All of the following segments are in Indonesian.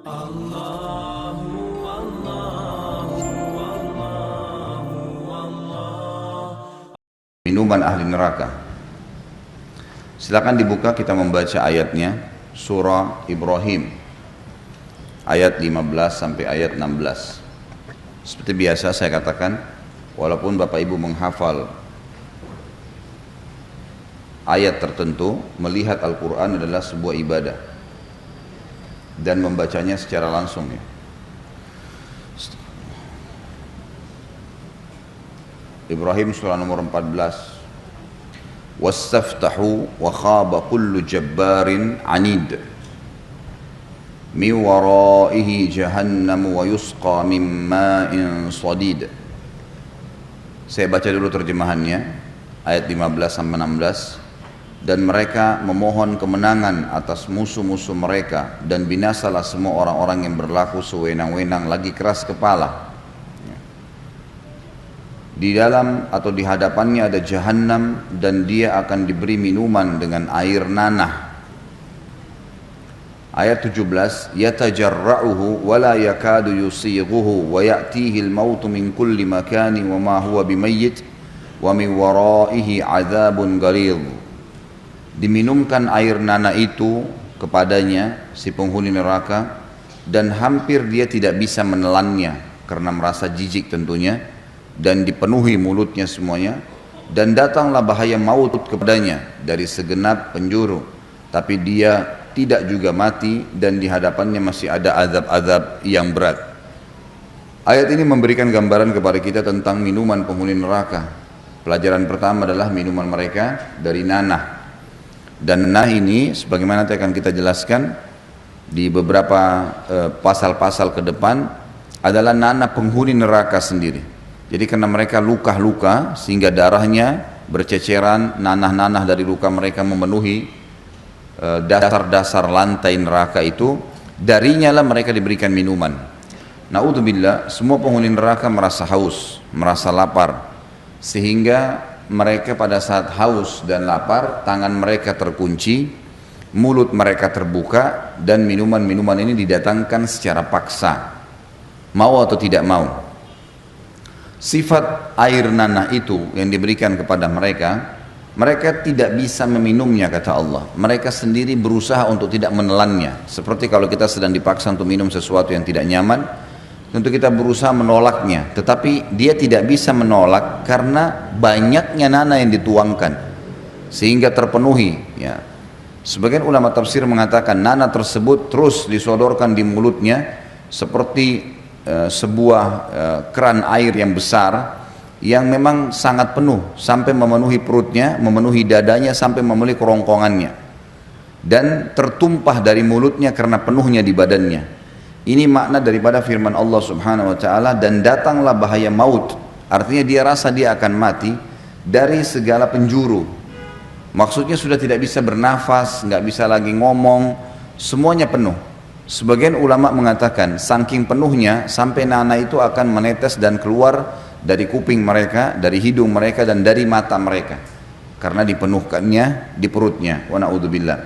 Allahu Allahu Allahu Allah. Minuman ahli neraka. Silakan dibuka, kita membaca ayatnya. Surah Ibrahim ayat 15 sampai ayat 16. Seperti biasa saya katakan, walaupun Bapak Ibu menghafal ayat tertentu, melihat Al-Quran adalah sebuah ibadah dan membacanya secara langsung ya. Ibrahim surah nomor 14. Wastaftahu wa khaba kullu jabbarin anid min waraihi jahannam wa yusqa min ma'in sadid. Saya baca dulu terjemahannya ayat 15 sampai 16. Dan mereka memohon kemenangan atas musuh-musuh mereka, dan binasalah semua orang-orang yang berlaku sewenang-wenang lagi keras kepala. Di dalam atau di hadapannya ada jahannam, dan dia akan diberi minuman dengan air nanah. Ayat 17, yatajarra'uhu wa la yakadu yusighuhu wa ya'tihi al-mautu min kulli makani wa ma huwa bimayyit wa min waraihi 'adzabun ghalidh. Diminumkan air nanah itu kepadanya si penghuni neraka, dan hampir dia tidak bisa menelannya karena merasa jijik tentunya, dan dipenuhi mulutnya semuanya, dan datanglah bahaya maut kepadanya dari segenap penjuru, tapi dia tidak juga mati, dan di hadapannya masih ada azab-azab yang berat. Ayat ini memberikan gambaran kepada kita tentang minuman penghuni neraka. Pelajaran pertama adalah minuman mereka dari nanah. Dan nanah ini sebagaimana nanti akan kita jelaskan di beberapa pasal-pasal ke depan adalah nanah penghuni neraka sendiri. Jadi karena mereka luka-luka sehingga darahnya berceceran, nanah-nanah dari luka mereka memenuhi dasar-dasar lantai neraka itu, darinya lah mereka diberikan minuman. Na'udzubillah, semua penghuni neraka merasa haus, merasa lapar, sehingga mereka pada saat haus dan lapar, tangan mereka terkunci, mulut mereka terbuka, dan minuman-minuman ini didatangkan secara paksa, mau atau tidak mau. Sifat air nanah itu yang diberikan kepada mereka, mereka tidak bisa meminumnya kata Allah. Mereka sendiri berusaha untuk tidak menelannya. Seperti kalau kita sedang dipaksa untuk minum sesuatu yang tidak nyaman, tentu kita berusaha menolaknya, tetapi dia tidak bisa menolak karena banyaknya nanah yang dituangkan sehingga terpenuhi ya. Sebagian ulama tafsir mengatakan nanah tersebut terus disodorkan di mulutnya seperti sebuah keran air yang besar yang memang sangat penuh sampai memenuhi perutnya, memenuhi dadanya, sampai memenuhi kerongkongannya, dan tertumpah dari mulutnya karena penuhnya di badannya. Ini makna daripada firman Allah subhanahu wa ta'ala, dan datanglah bahaya maut. Artinya dia rasa dia akan mati dari segala penjuru. Maksudnya sudah tidak bisa bernafas, nggak bisa lagi ngomong, semuanya penuh. Sebagian ulama mengatakan saking penuhnya sampai nanah itu akan menetes dan keluar dari kuping mereka, dari hidung mereka, dan dari mata mereka karena dipenuhkannya di perutnya. Wa na'udzubillah.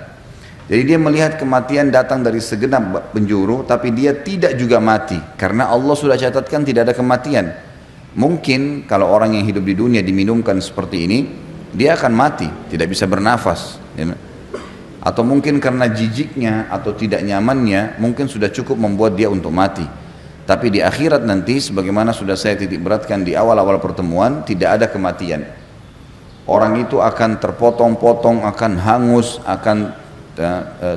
Jadi dia melihat kematian datang dari segenap penjuru, tapi dia tidak juga mati karena Allah sudah catatkan tidak ada kematian. Mungkin kalau orang yang hidup di dunia diminumkan seperti ini, dia akan mati, tidak bisa bernafas ya. Atau mungkin karena jijiknya atau tidak nyamannya, mungkin sudah cukup membuat dia untuk mati. Tapi di akhirat nanti, sebagaimana sudah saya titik beratkan di awal-awal pertemuan, tidak ada kematian. Orang itu akan terpotong-potong, akan hangus, akan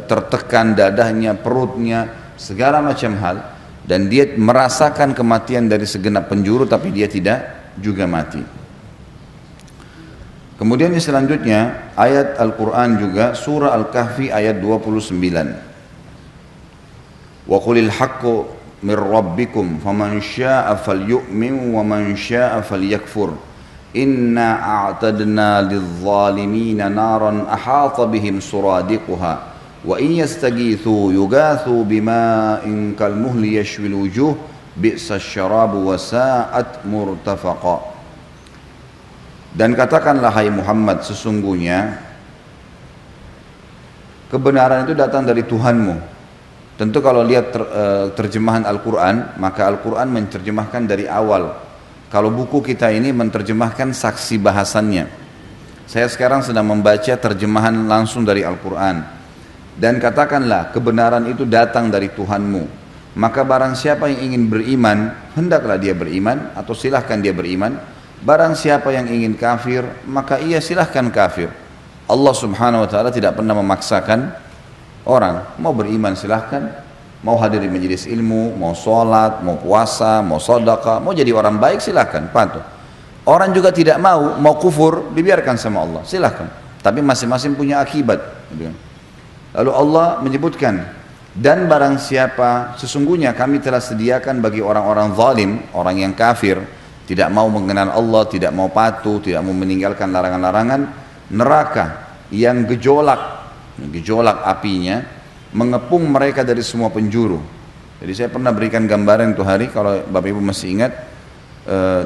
tertekan dadahnya, perutnya, segala macam hal, dan dia merasakan kematian dari segenap penjuru, tapi dia tidak juga mati. Kemudian selanjutnya ayat Al-Quran juga surah Al-Kahfi ayat 29. Wa qulil haqqu min rabbikum faman syaa'a falyu'min wa man syaa'a falyakfur inna a'tadna lidh-dhalimina naran ahata bihim suradiquha wa in yastaghithu yugathu bima'in kalmuhli yashwil wujuh bi'sa syarabu wa sa'at murtafaqa. Dan katakanlah hai Muhammad, sesungguhnya kebenaran itu datang dari Tuhanmu. Tentu kalau lihat terjemahan Al-Quran, maka Al-Quran menerjemahkan dari awal. Kalau buku kita ini menerjemahkan saksi bahasannya. Saya sekarang sedang membaca terjemahan langsung dari Al-Quran. Dan katakanlah kebenaran itu datang dari Tuhanmu. Maka barang siapa yang ingin beriman, hendaklah dia beriman atau silahkan dia beriman. Barang siapa yang ingin kafir, maka ia silahkan kafir. Allah subhanahu wa ta'ala tidak pernah memaksakan orang. Mau beriman silahkan, mau hadir di majelis ilmu, mau sholat, mau puasa, mau sedekah, mau jadi orang baik silahkan, patuh. Orang juga tidak mau kufur, dibiarkan sama Allah, silahkan. Tapi masing-masing punya akibat. Lalu Allah menyebutkan, dan barang siapa, sesungguhnya kami telah sediakan bagi orang-orang zalim, orang yang kafir, tidak mau mengenal Allah, tidak mau patuh, tidak mau meninggalkan larangan-larangan, neraka yang gejolak apinya, mengepung mereka dari semua penjuru. Jadi saya pernah berikan gambaran itu hari, kalau Bapak Ibu masih ingat,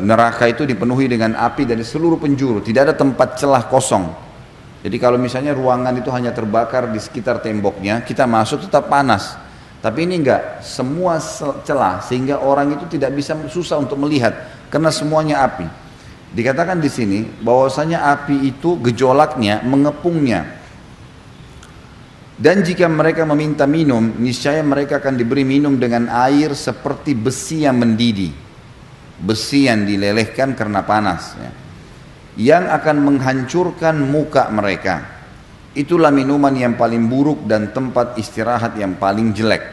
neraka itu dipenuhi dengan api dari seluruh penjuru, tidak ada tempat celah kosong. Jadi kalau misalnya ruangan itu hanya terbakar di sekitar temboknya, kita masuk tetap panas. Tapi ini enggak, semua celah, sehingga orang itu tidak bisa, susah untuk melihat, karena semuanya api. Dikatakan di sini bahwasanya api itu gejolaknya mengepungnya. Dan jika mereka meminta minum, niscaya mereka akan diberi minum dengan air seperti besi yang mendidih, besi yang dilelehkan karena panas, ya, yang akan menghancurkan muka mereka. Itulah minuman yang paling buruk dan tempat istirahat yang paling jelek.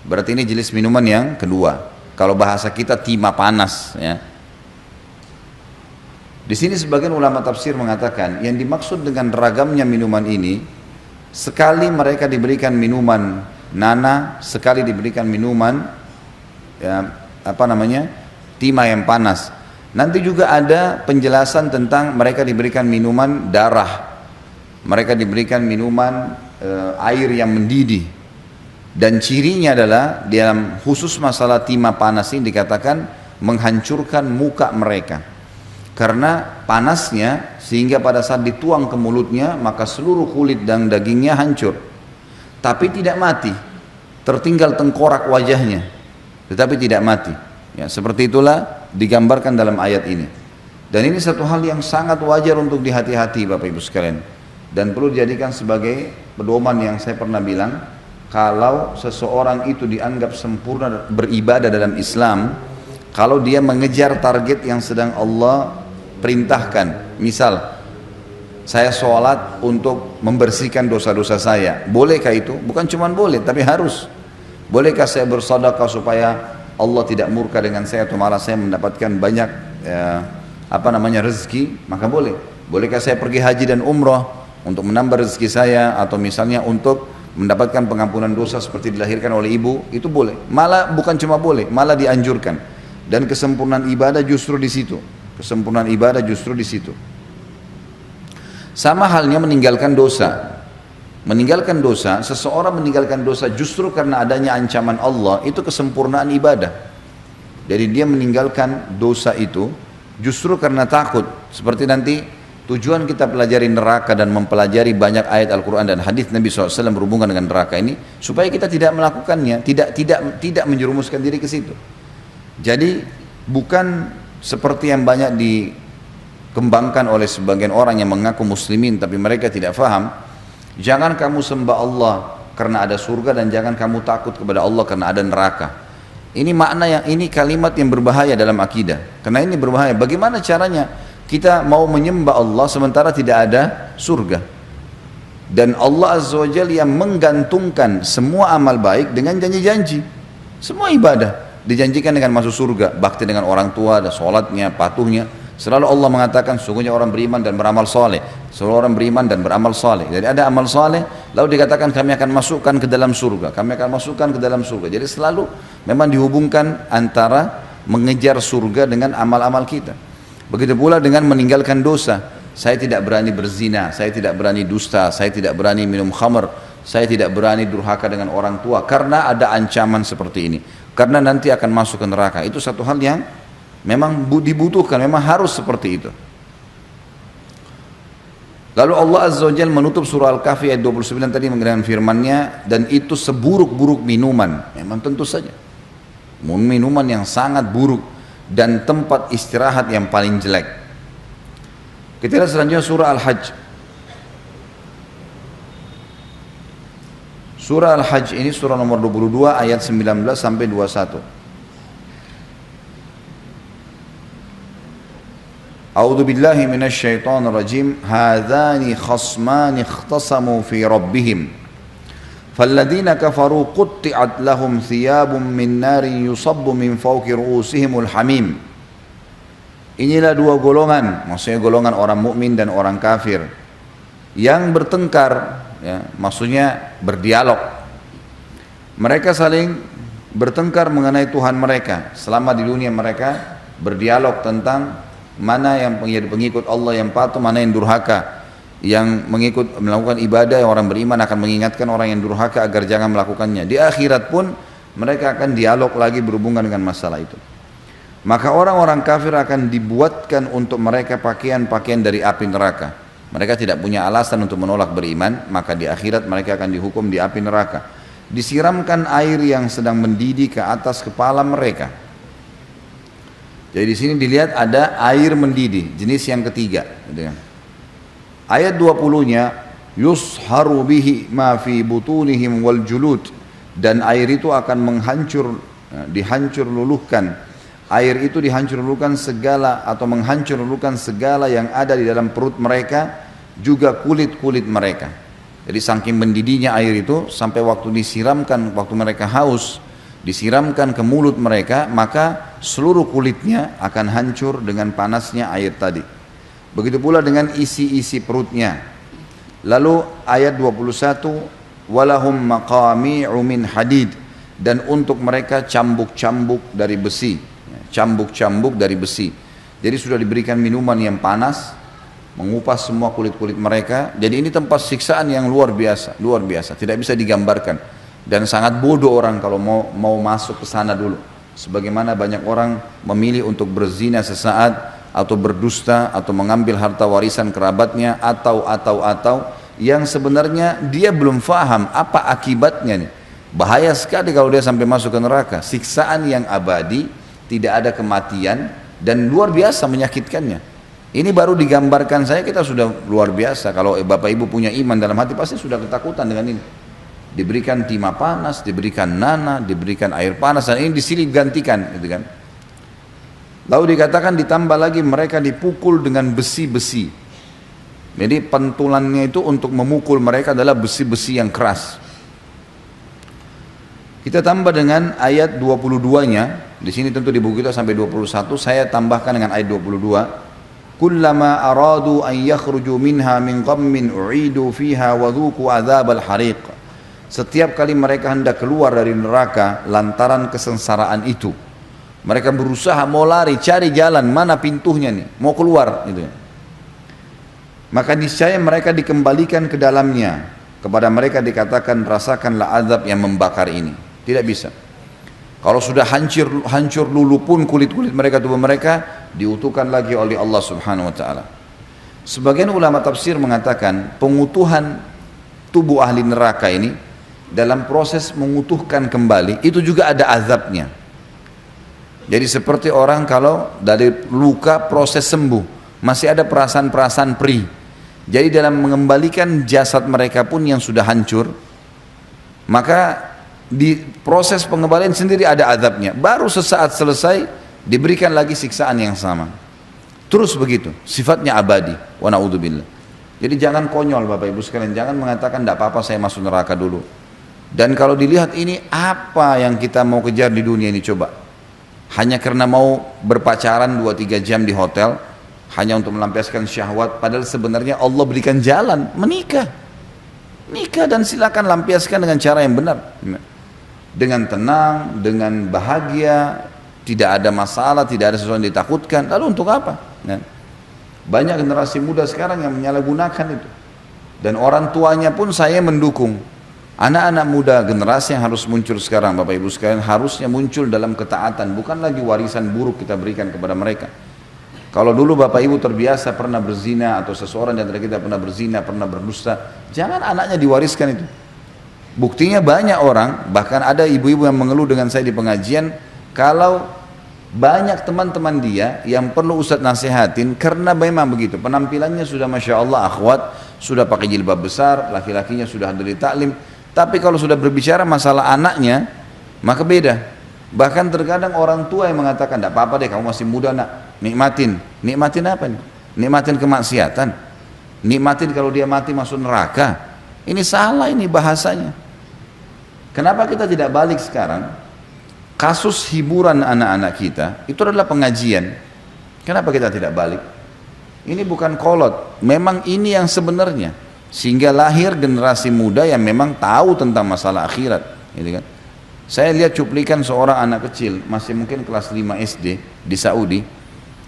Berarti ini jenis minuman yang kedua. Kalau bahasa kita timah panas, ya. Di sini sebagian ulama tafsir mengatakan yang dimaksud dengan ragamnya minuman ini, sekali mereka diberikan minuman nana, sekali diberikan minuman timah yang panas. Nanti juga ada penjelasan tentang mereka diberikan minuman darah, mereka diberikan minuman air yang mendidih. Dan cirinya adalah dalam khusus masalah timah panas ini dikatakan menghancurkan muka mereka. Karena panasnya sehingga pada saat dituang ke mulutnya maka seluruh kulit dan dagingnya hancur. Tapi tidak mati, tertinggal tengkorak wajahnya, tetapi tidak mati. Ya, seperti itulah digambarkan dalam ayat ini. Dan ini satu hal yang sangat wajar untuk dihati-hati Bapak Ibu sekalian. Dan perlu dijadikan sebagai pedoman yang saya pernah bilang, kalau seseorang itu dianggap sempurna beribadah dalam Islam, kalau dia mengejar target yang sedang Allah perintahkan, misal saya sholat untuk membersihkan dosa-dosa saya, bolehkah itu? Bukan cuma boleh, tapi harus. Bolehkah saya bersedekah supaya Allah tidak murka dengan saya atau malah saya mendapatkan banyak rezeki? Maka boleh. Bolehkah saya pergi haji dan umrah untuk menambah rezeki saya, atau misalnya untuk mendapatkan pengampunan dosa seperti dilahirkan oleh ibu? Itu boleh. Malah bukan cuma boleh, malah dianjurkan. Dan kesempurnaan ibadah justru di situ. Kesempurnaan ibadah justru di situ. Sama halnya meninggalkan dosa. Meninggalkan dosa, seseorang meninggalkan dosa justru karena adanya ancaman Allah, itu kesempurnaan ibadah. Jadi dia meninggalkan dosa itu justru karena takut. Seperti nanti tujuan kita pelajari neraka dan mempelajari banyak ayat Al-Quran dan hadis Nabi SAW berhubungan dengan neraka ini, supaya kita tidak melakukannya, tidak menjerumuskan diri ke situ. Jadi bukan seperti yang banyak dikembangkan oleh sebagian orang yang mengaku muslimin tapi mereka tidak faham. Jangan kamu sembah Allah karena ada surga, dan jangan kamu takut kepada Allah karena ada neraka. Ini makna ini kalimat yang berbahaya dalam akidah. Karena ini berbahaya. Bagaimana caranya kita mau menyembah Allah sementara tidak ada surga? Dan Allah Azza wa Jalla yang menggantungkan semua amal baik dengan janji-janji. Semua ibadah dijanjikan dengan masuk surga, bakti dengan orang tua, dan sholatnya, patuhnya. Selalu Allah mengatakan sungguhnya orang beriman dan beramal soleh. Selalu orang beriman dan beramal soleh. Jadi ada amal soleh, lalu dikatakan kami akan masukkan ke dalam surga. Kami akan masukkan ke dalam surga. Jadi selalu memang dihubungkan antara mengejar surga dengan amal-amal kita. Begitu pula dengan meninggalkan dosa. Saya tidak berani berzina, saya tidak berani dusta, saya tidak berani minum khamr, saya tidak berani durhaka dengan orang tua karena ada ancaman seperti ini. Karena nanti akan masuk ke neraka. Itu satu hal yang memang dibutuhkan, memang harus seperti itu. Lalu Allah Azza wa Jalla menutup surah Al-Kahfi ayat 29 tadi dengan firman-Nya, dan itu seburuk-buruk minuman. Memang tentu saja. Minuman yang sangat buruk dan tempat istirahat yang paling jelek. Kita lihat selanjutnya surah Al-Hajj. Surah Al-Hajj ini surah nomor 22 ayat 19 sampai 21. A'udzu billahi minasy syaithanir rajim. Hadzani khasmani ikhtasamu fi rabbihim. Falladzina kafaru qutti'at lahum thiyabun min narin yusabbu min fawqi ru'usihimul hamim. Inilah dua golongan, maksudnya golongan orang mukmin dan orang kafir yang bertengkar, ya, maksudnya berdialog. Mereka saling bertengkar mengenai Tuhan mereka. Selama di dunia mereka berdialog tentang mana yang menjadi pengikut Allah yang patuh, mana yang durhaka. Yang melakukan ibadah, yang orang beriman akan mengingatkan orang yang durhaka agar jangan melakukannya. Di akhirat pun mereka akan dialog lagi berhubungan dengan masalah itu. Maka orang-orang kafir akan dibuatkan untuk mereka pakaian-pakaian dari api neraka. Mereka tidak punya alasan untuk menolak beriman, maka di akhirat mereka akan dihukum di api neraka. Disiramkan air yang sedang mendidih ke atas kepala mereka. Jadi di sini dilihat ada air mendidih, jenis yang ketiga. Ayat 20-nya, yusharu bihi ma fi butunihim wal julud, dan air itu akan dihancur luluhkan. Air itu dihancur luluhkan segala atau menghancur luluhkan segala yang ada di dalam perut mereka, juga kulit-kulit mereka. Jadi saking mendidihnya air itu sampai waktu disiramkan, waktu mereka haus, disiramkan ke mulut mereka, maka seluruh kulitnya akan hancur dengan panasnya air tadi. Begitu pula dengan isi-isi perutnya. Lalu ayat 21, walahum maqami'u min hadid, dan untuk mereka cambuk-cambuk dari besi. Cambuk-cambuk dari besi. Jadi sudah diberikan minuman yang panas, mengupas semua kulit-kulit mereka. Jadi ini tempat siksaan yang luar biasa, tidak bisa digambarkan. Dan sangat bodoh orang kalau mau masuk ke sana dulu. Sebagaimana banyak orang memilih untuk berzina sesaat, atau berdusta, atau mengambil harta warisan kerabatnya, atau yang sebenarnya dia belum faham apa akibatnya nih. Bahaya sekali kalau dia sampai masuk ke neraka. Siksaan yang abadi, tidak ada kematian, dan luar biasa menyakitkannya. Ini baru digambarkan saya, kita sudah luar biasa. Kalau bapak ibu punya iman dalam hati pasti sudah ketakutan dengan ini. Diberikan timah panas, diberikan nanah, diberikan air panas, dan ini disilih gantikan, gitu kan. Lalu dikatakan ditambah lagi mereka dipukul dengan besi-besi. Jadi pentulannya itu untuk memukul mereka adalah besi-besi yang keras. Kita tambah dengan ayat 22-nya. Di sini tentu di buku kita sampai 21. Saya tambahkan dengan ayat 22. Kullama aradu an yakhruju minha min ghammin u'idu fiha wa dhuqu adzabal hariq. Setiap kali mereka hendak keluar dari neraka lantaran kesengsaraan itu, mereka berusaha mau lari, cari jalan mana pintunya nih, mau keluar gitu. Maka niscaya mereka dikembalikan ke dalamnya. Kepada mereka dikatakan, rasakanlah azab yang membakar ini. Tidak bisa. Kalau sudah hancur lulu pun kulit-kulit mereka, tubuh mereka, diutuhkan lagi oleh Allah Subhanahu wa taala. Sebagian ulama tafsir mengatakan pengutuhan tubuh ahli neraka ini dalam proses mengutuhkan kembali itu juga ada azabnya. Jadi seperti orang kalau dari luka proses sembuh masih ada perasaan-perasaan perih. Jadi dalam mengembalikan jasad mereka pun yang sudah hancur, maka di proses pengembalian sendiri ada azabnya. Baru sesaat selesai diberikan lagi siksaan yang sama. Terus begitu, sifatnya abadi. Wa na'udzubillah. Jadi jangan konyol Bapak Ibu sekalian, jangan mengatakan tidak apa-apa saya masuk neraka dulu. Dan kalau dilihat ini, apa yang kita mau kejar di dunia ini coba? Hanya karena mau berpacaran 2-3 jam di hotel, hanya untuk melampiaskan syahwat, padahal sebenarnya Allah berikan jalan, menikah. Nikah dan silakan lampiaskan dengan cara yang benar. Dengan tenang, dengan bahagia, tidak ada masalah, tidak ada sesuatu yang ditakutkan. Lalu untuk apa? Banyak generasi muda sekarang yang menyalahgunakan itu. Dan orang tuanya pun saya mendukung. Anak-anak muda generasi yang harus muncul sekarang Bapak Ibu sekalian harusnya muncul dalam ketaatan, bukan lagi warisan buruk kita berikan kepada mereka. Kalau dulu bapak ibu terbiasa pernah berzina atau seseorang di antara kita pernah berzina, pernah berdusta, jangan anaknya diwariskan itu. Buktinya banyak orang, bahkan ada ibu-ibu yang mengeluh dengan saya di pengajian, kalau banyak teman-teman dia yang perlu Ustadz nasihatin karena memang begitu, penampilannya sudah Masya Allah akhwat, sudah pakai jilbab besar, laki-lakinya sudah hadiri taklim, tapi kalau sudah berbicara masalah anaknya, maka beda. Bahkan terkadang orang tua yang mengatakan, tidak apa-apa deh kamu masih muda nak, nikmatin. Nikmatin apa nih? Nikmatin kemaksiatan. Nikmatin kalau dia mati masuk neraka. Ini salah ini bahasanya. Kenapa kita tidak balik sekarang? Kasus hiburan anak-anak kita itu adalah pengajian. Kenapa kita tidak balik? Ini bukan kolot, memang ini yang sebenarnya. Sehingga lahir generasi muda yang memang tahu tentang masalah akhirat, gitu kan? Saya lihat cuplikan seorang anak kecil, masih mungkin kelas 5 SD di Saudi.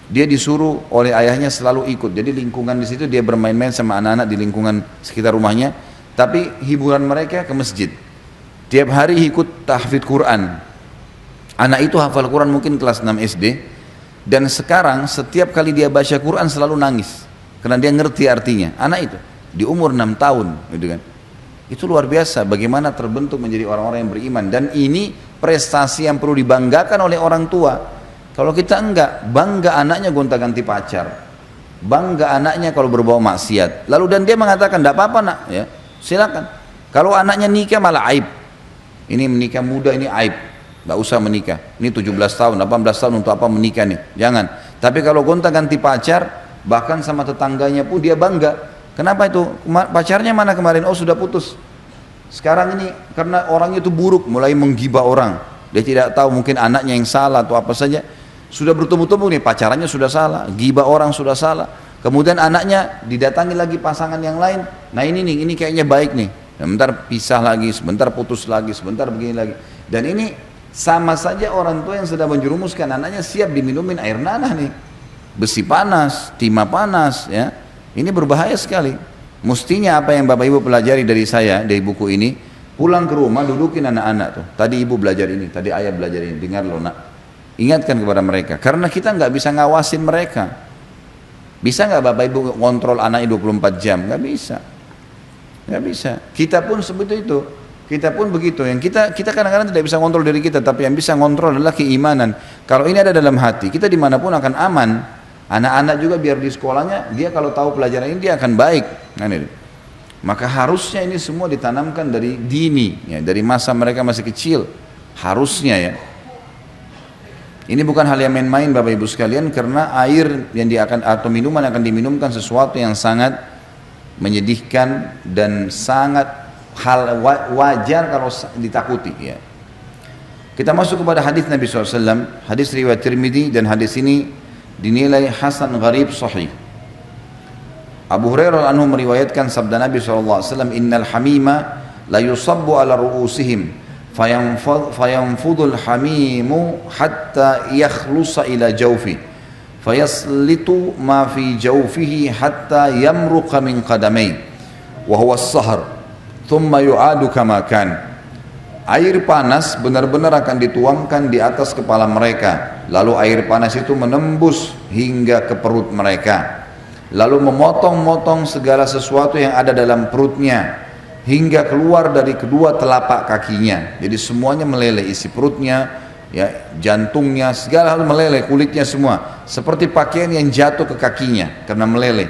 Dia disuruh oleh ayahnya selalu ikut. Jadi lingkungan di situ dia bermain-main sama anak-anak di lingkungan sekitar rumahnya. Tapi hiburan mereka ke masjid. Tiap hari ikut tahfidz Quran. Anak itu hafal Quran mungkin kelas 6 SD. Dan sekarang setiap kali dia baca Quran selalu nangis. Karena dia ngerti artinya. Anak itu di umur 6 tahun, gitu kan. Itu luar biasa bagaimana terbentuk menjadi orang-orang yang beriman. Dan ini prestasi yang perlu dibanggakan oleh orang tua. Kalau kita enggak, bangga anaknya gonta-ganti pacar, bangga anaknya kalau berbau maksiat. Lalu dan dia mengatakan, tidak apa-apa nak, ya silakan. Kalau anaknya nikah malah aib. Ini menikah muda ini aib, tidak usah menikah. Ini 17 tahun, 18 tahun untuk apa menikah nih? Jangan. Tapi kalau gonta-ganti pacar, bahkan sama tetangganya pun dia bangga. Kenapa itu? Pacarnya mana kemarin? Oh sudah putus. Sekarang ini karena orangnya itu buruk, mulai menggibah orang. Dia tidak tahu mungkin anaknya yang salah atau apa saja. Sudah bertemu-temu nih pacarannya sudah salah, gibah orang sudah salah. Kemudian anaknya didatangi lagi pasangan yang lain. Nah ini nih, ini kayaknya baik nih. Sebentar pisah lagi, sebentar putus lagi, sebentar begini lagi. Dan ini sama saja orang tua yang sedang menjerumuskan anaknya siap diminumin air nanah nih. Besi panas, timah panas, ya. Ini berbahaya sekali. Mestinya apa yang Bapak Ibu pelajari dari saya, dari buku ini, pulang ke rumah dudukin anak-anak tuh. Tadi ibu belajar ini, tadi ayah belajar ini, dengar loh nak. Ingatkan kepada mereka, karena kita nggak bisa ngawasin mereka. Bisa nggak Bapak Ibu kontrol anaknya 24 jam? Nggak bisa. Nggak bisa. Kita pun seperti itu. Kita pun begitu. Yang kita kadang-kadang tidak bisa kontrol diri kita, tapi yang bisa kontrol adalah keimanan. Kalau ini ada dalam hati, kita dimanapun akan aman. Anak-anak juga biar di sekolahnya, dia kalau tahu pelajaran ini dia akan baik. Nah, ini. Maka harusnya ini semua ditanamkan dari dini, ya, dari masa mereka masih kecil. Harusnya ya. Ini bukan hal yang main-main Bapak Ibu sekalian, karena air yang atau minuman akan diminumkan sesuatu yang sangat menyedihkan dan sangat hal wajar kalau ditakuti. Ya. Kita masuk kepada hadis Nabi SAW, hadis riwayat Tirmidzi, dan hadis ini dinilai hasan gharib sahih. Abu Hurairah anhu meriwayatkan sabda Nabi SAW, innal hamima la yusabbu ala ru'usihim fayanfudul hamimu hatta yakhlusa ila jawfi fayaslitu ma fi jawfihi hatta yamruqa min qadamai wa huwa as-sahr thumma yu'adu kama kan. Air panas benar-benar akan dituangkan di atas kepala mereka. Lalu air panas itu menembus hingga ke perut mereka. Lalu memotong-motong segala sesuatu yang ada dalam perutnya hingga keluar dari kedua telapak kakinya. Jadi semuanya meleleh, isi perutnya, ya, jantungnya, segala hal meleleh, kulitnya semua. Seperti pakaian yang jatuh ke kakinya karena meleleh.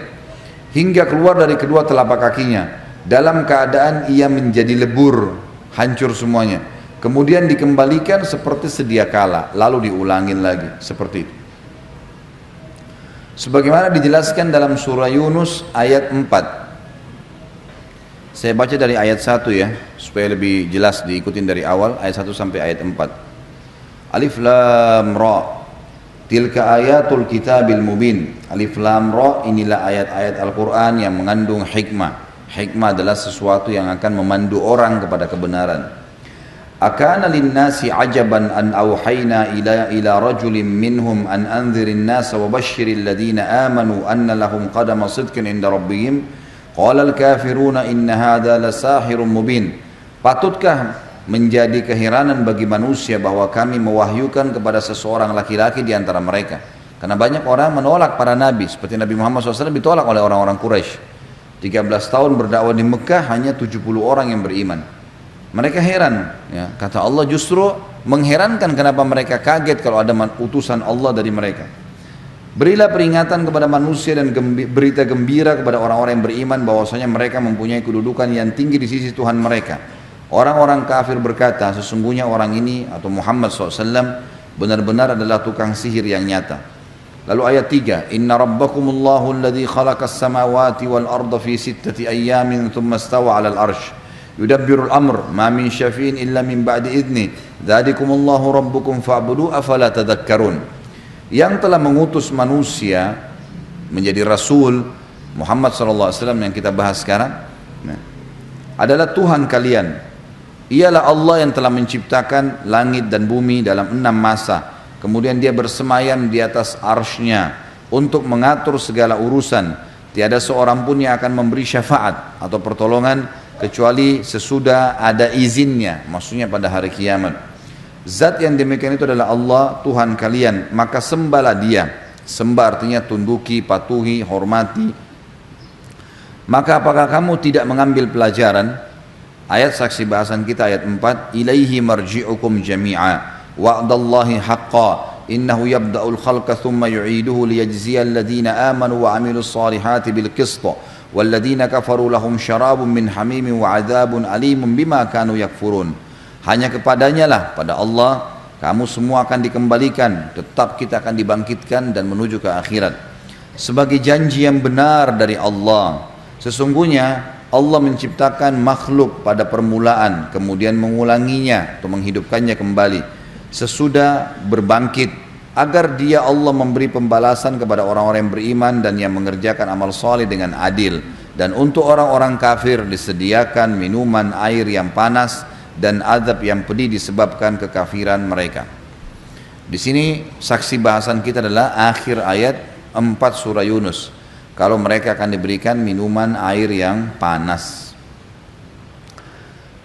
Hingga keluar dari kedua telapak kakinya. Dalam keadaan ia menjadi lebur, hancur semuanya. Kemudian dikembalikan seperti sedia kala, lalu diulangin lagi seperti itu. Sebagaimana dijelaskan dalam surah Yunus ayat 4. Saya baca dari ayat 1 ya, supaya lebih jelas diikutin dari awal ayat 1 sampai ayat 4. Alif lam ra. Tilka ayatul kitabil mubin. Alif lam ra, inilah ayat-ayat Al-Qur'an yang mengandung hikmah. Hikmah adalah sesuatu yang akan memandu orang kepada kebenaran. Akana linnasi ajaban an awhayna ila rajulin minhum an anzirin nasa wa basyiril ladina amanu anna lahum qadama sidqin inda rabbihim qala al-kafiruna inna hadha lasahirun mubin. Patutkah menjadi keheranan bagi manusia bahwa kami mewahyukan kepada seseorang laki-laki di antara mereka. Karena banyak orang menolak para nabi, seperti Nabi Muhammad SAW ditolak oleh orang-orang Quraisy. 13 tahun berdakwah di Mekah hanya 70 orang yang beriman. Mereka heran, ya. Kata Allah justru mengherankan kenapa mereka kaget kalau ada utusan Allah dari mereka. Berilah peringatan kepada manusia dan berita gembira kepada orang-orang yang beriman bahwasanya mereka mempunyai kedudukan yang tinggi di sisi Tuhan mereka. Orang-orang kafir berkata, sesungguhnya orang ini atau Muhammad SAW benar-benar adalah tukang sihir yang nyata. Lalu ayat 3, Inna rabbakumullahu alladhi khalaqas samawati wal arda fi sittati ayyamin thumma stawa 'alal arsh. Yudabbirul amr ma min syafi'in illa min ba'di idni. Dzalikumullahu rabbukum fa'budu afala tadhakkarun. Yang telah mengutus manusia menjadi rasul Muhammad SAW yang kita bahas sekarang adalah Tuhan kalian. Ialah Allah yang telah menciptakan langit dan bumi dalam 6 masa. Kemudian dia bersemayam di atas arsy-Nya untuk mengatur segala urusan. Tiada seorang pun yang akan memberi syafaat atau pertolongan kecuali sesudah ada izinnya, maksudnya pada hari kiamat. Zat yang demikian itu adalah Allah Tuhan kalian, maka sembahlah dia. Sembah artinya tunduki, patuhi, hormati. Maka apakah kamu tidak mengambil pelajaran? Ayat saksi bahasan kita ayat 4, ilaihi marji'ukum jami'a wa'dallahi haqqa innahu yabda'ul khalqa thumma yu'iduhu liyajziya alladhina amanu wa amilus salihati bil qista walladhina kafaru lahum syarabun min hamimin wa 'adzabun alimun bima kanu yakfurun. Hanya kepadanya lah, pada Allah kamu semua akan dikembalikan, tetap kita akan dibangkitkan dan menuju ke akhirat sebagai janji yang benar dari Allah. Sesungguhnya Allah menciptakan makhluk pada permulaan, kemudian mengulanginya atau menghidupkannya kembali sesudah berbangkit, agar dia Allah memberi pembalasan kepada orang-orang yang beriman dan yang mengerjakan amal saleh dengan adil. Dan untuk orang-orang kafir disediakan minuman air yang panas dan azab yang pedih disebabkan kekafiran mereka. Di sini saksi bahasan kita adalah akhir ayat 4 surah Yunus. Kalau mereka akan diberikan minuman air yang panas.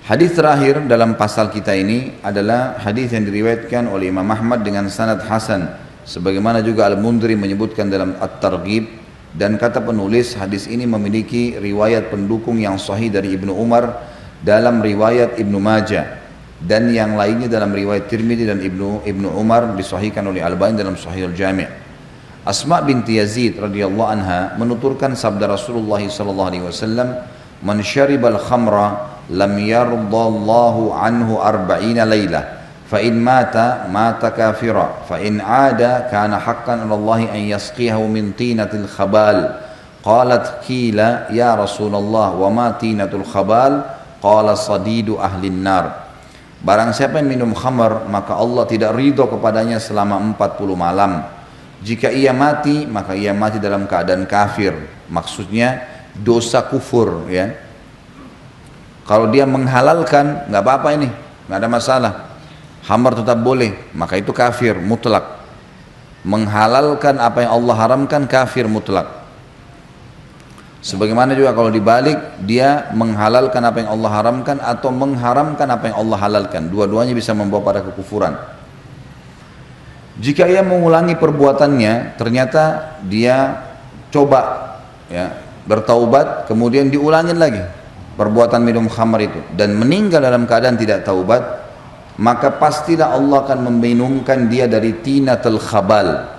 Hadis terakhir dalam pasal kita ini adalah hadis yang diriwayatkan oleh Imam Ahmad dengan sanad hasan, sebagaimana juga Al-Mundhiri menyebutkan dalam At-Targhib, dan kata penulis hadis ini memiliki riwayat pendukung yang sahih dari Ibnu Umar dalam riwayat Ibnu Majah, dan yang lainnya dalam riwayat Tirmidzi dan Ibnu Umar disahihkan oleh Albani dalam Sahih Al-Jami'. Asma binti Yazid radhiyallahu anha menuturkan sabda Rasulullah sallallahu alaihi wasallam, "Man syaribal khamra lam yardallahu anhu arba'ina laylah fa in mata kafira fa in aada kana haqqan 'ala Allah an yasqiyahu min tinatil khabal." Qalat qila ya Rasulullah wa ma tinatul khabal? Qala sadidu ahlin nar. Barang siapa yang minum khamar maka Allah tidak ridho kepadanya selama 40 malam. Jika ia mati maka ia mati dalam keadaan kafir, maksudnya dosa kufur, ya. Kalau dia menghalalkan, nggak apa-apa ini, nggak ada masalah. Khamar tetap boleh, maka itu kafir mutlak. Menghalalkan apa yang Allah haramkan, kafir mutlak. Sebagaimana juga kalau dibalik, dia menghalalkan apa yang Allah haramkan atau mengharamkan apa yang Allah halalkan. Dua-duanya bisa membawa pada kekufuran. Jika ia mengulangi perbuatannya, ternyata dia coba, ya, bertaubat, kemudian diulangin lagi perbuatan minum khamar itu dan meninggal dalam keadaan tidak taubat, maka pastilah Allah akan meminumkan dia dari tinatul khabal.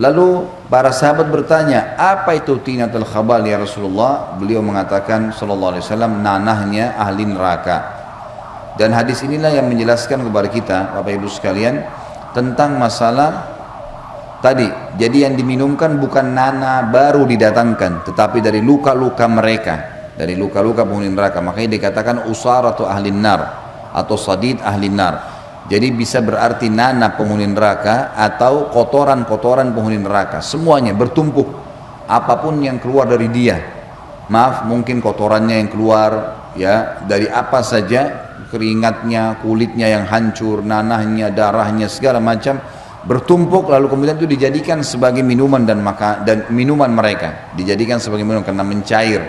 Lalu para sahabat bertanya, apa itu tinatul khabal ya Rasulullah? Beliau mengatakan sallallahu alaihi wasallam, nanahnya ahli neraka. Dan hadis inilah yang menjelaskan kepada kita Bapak Ibu sekalian tentang masalah tadi. Jadi yang diminumkan bukan nanah baru didatangkan, tetapi dari luka-luka mereka, dari luka-luka penghuni neraka. Makanya dikatakan usaratu ahlin nar atau sadid ahlin nar. Jadi bisa berarti nanah penghuni neraka atau kotoran-kotoran penghuni neraka. Semuanya bertumpuk, apapun yang keluar dari dia. Maaf, mungkin kotorannya yang keluar, ya, dari apa saja, keringatnya, kulitnya yang hancur, nanahnya, darahnya, segala macam bertumpuk, lalu kemudian itu dijadikan sebagai minuman dan minuman mereka dijadikan sebagai minuman karena mencair.